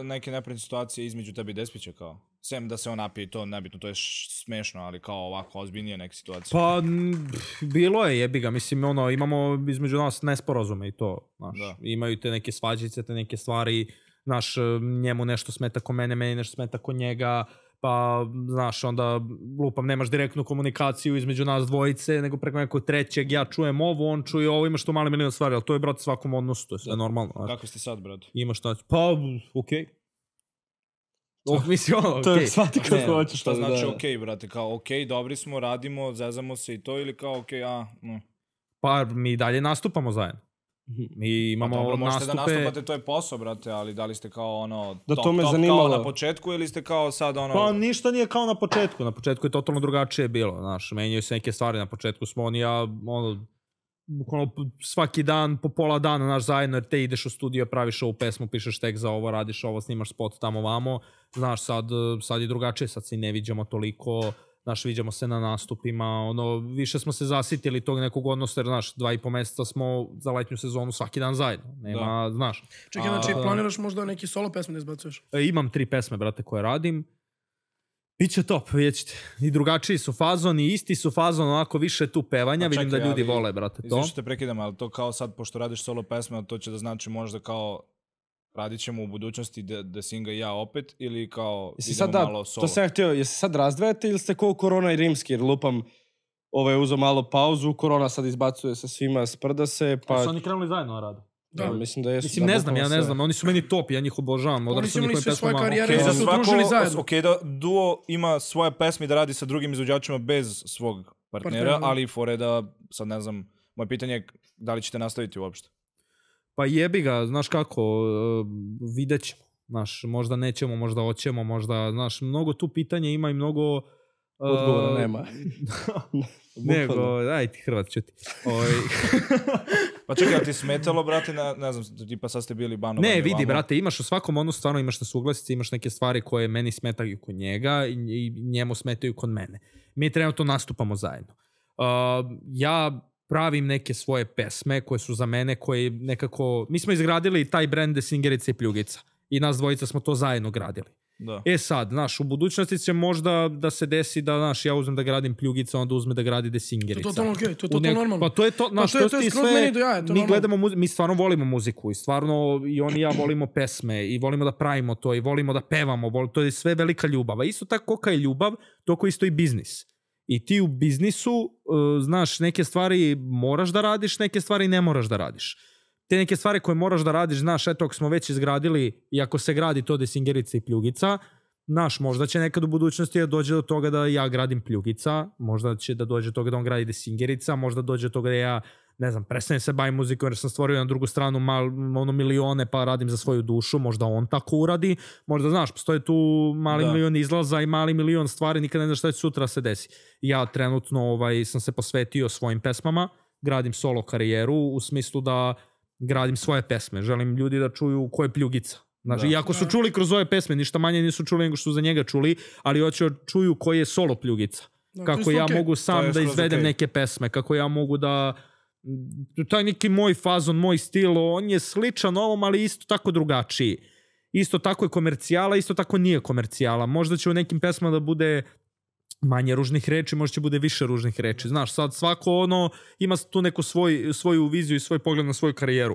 neke neprijatne situacije između tebi i Despića kao? Sem da se on napije i to nebitno, to je smešno, ali kao ovako ozbiljnije neke situacije. Pa, bilo je, jebi ga, mislim, imamo između nas nesporazume i to, znaš. Imaju te neke svađice, te neke stvari, znaš, njemu nešto smeta ko mene, meni nešto smeta ko njega, pa, znaš, onda, lupam, nemaš direktnu komunikaciju između nas dvojice, nego preko nekog trećeg, ja čujem ovo, on čuje ovo, imaš to mali milion stvari, ali to je, brate, svakom odnosu, to je sve normalno. Kako ste sad, brate? Imaš šta, pa, okej. Mislim, ono, to je shvati kako hoćeš. Šta znači okej, brate? Kao okej, dobri smo, radimo, zezamo se i to, ili kao okej, Pa mi dalje nastupamo zajedno. Mi imamo nastupe... Možete da nastupate, to je posao, brate, ali da li ste kao ono... Da to me zanimalo. Kao na početku ili ste kao sad ono... Pa ništa nije kao na početku. Na početku je totalno drugačije bilo, znaš. Menjaju se neke stvari. Na početku smo on i ja, ono... Bukvalno svaki dan, po pola dana, naš zajedno, jer te ideš u studio, praviš ovu pesmu, pišeš tekst za ovo, radiš ovo, snimaš spot tamo vamo. Znaš, sad je drugačije, sad se ne viđamo toliko, znaš, viđamo se na nastupima, ono, više smo se zasitili tog nekog odnosa, jer, znaš, 2,5 meseca smo za letnju sezonu svaki dan zajedno, nema, znaš. Čekaj, znači, planiraš možda neki solo pesme da izbacuješ? Imam 3 pesme, brate, koje radim. Biće top, vidjet ćete. I drugačiji su fazon, i isti su fazon, onako više tu pevanja, vidim da ljudi vole, brate, to. Izviš te prekidam, ali to kao sad, pošto radiš solo pesme, to će da znači možda kao radit ćemo u budućnosti da Singa i ja opet, ili kao idemo malo solo? To sam ja htio, jesi sad razdvajate ili ste kao Korona i Rimski, jer lupam, uzeo malo pauzu, Korona sad izbacuje sa svima, sprda se, pa... A su oni krenuli zajedno na radu? Da, mislim da jesu. Mislim, ne znam, oni su meni top, ja njih obožavam. Oni su imali sve svoje karijere i su se udružili zajedno. Okej, da duo ima svoje pesme da radi sa drugim izvođačima bez svog partnera, ali fore da, sad ne znam, moje pitanje je da li ćete nastaviti uopšte? Pa jebi ga, znaš kako, vidjet ćemo. Znaš, možda nećemo, možda hoćemo, možda, znaš, mnogo tu pitanja ima i mnogo... Odgovora nema. Nego, aj ti Hrvat, čuti. Pa čekaj, ali ti smetalo, brate, ne znam, tipa sad ste bili banovani. Ne, vidi, brate, imaš u svakom odnosu, stvarno imaš nesuglasice, imaš neke stvari koje meni smetaju kod njega i njemu smetaju kod mene. Mi trenutno nastupamo zajedno. Ja pravim neke svoje pesme koje su za mene, koje nekako... Mi smo izgradili taj brand Desingerica i Pljugica i nas dvojica smo to zajedno gradili. Da. Sad, znaš, u budućnosti će možda da se desi da, znaš, ja uzmem da gradim Pljugica, onda uzme da gradi Desingerica. To je totalno okej, to je totalno normalno. Pa to je to, znaš, to je skroz meni do jaja, to je normalno. Mi stvarno volimo muziku i stvarno i on i ja volimo pesme i volimo da pravimo to i volimo da pevamo, to je sve velika ljubav. A isto tako kolika je ljubav, toliko isto i biznis. I ti u biznisu, znaš, neke stvari moraš da radiš, neke stvari ne moraš da radiš. Te neke stvari koje moraš da radiš, znaš, eto, ako smo već izgradili i ako se gradi to Desingerica i Pljugica, znaš, možda će nekad u budućnosti da dođe do toga da ja gradim Pljugica, možda će da dođe do toga da on gradi Desingerica, možda dođe do toga da ja, ne znam, prestanem se bavim muzikom jer sam stvorio na drugu stranu milione pa radim za svoju dušu, možda on tako uradi, možda, znaš, postoje tu mali milion izlaza i mali milion stvari, nikad ne znaš šta će sutra se desi. Ja trenutno sam se posvetio svojim pesmama, gradim solo karijeru u smislu da gradim svoje pesme. Želim ljudi da čuju ko je Pljugica. Znači, iako su čuli kroz ove pesme, ništa manje nisu čuli nego što su za njega čuli, ali hoće čuju koji je solo Pljugica. Kako ja mogu sam da izvedem neke pesme, kako ja mogu da... Taj neki moj fazon, moj stil, on je sličan ovom, ali isto tako drugačiji. Isto tako je komercijala, isto tako nije komercijala. Možda će u nekim pesmama da bude manje ružnih reči, možda će bude više ružnih reči. Znaš, sad svako ima tu neku svoju viziju i svoj pogled na svoju karijeru.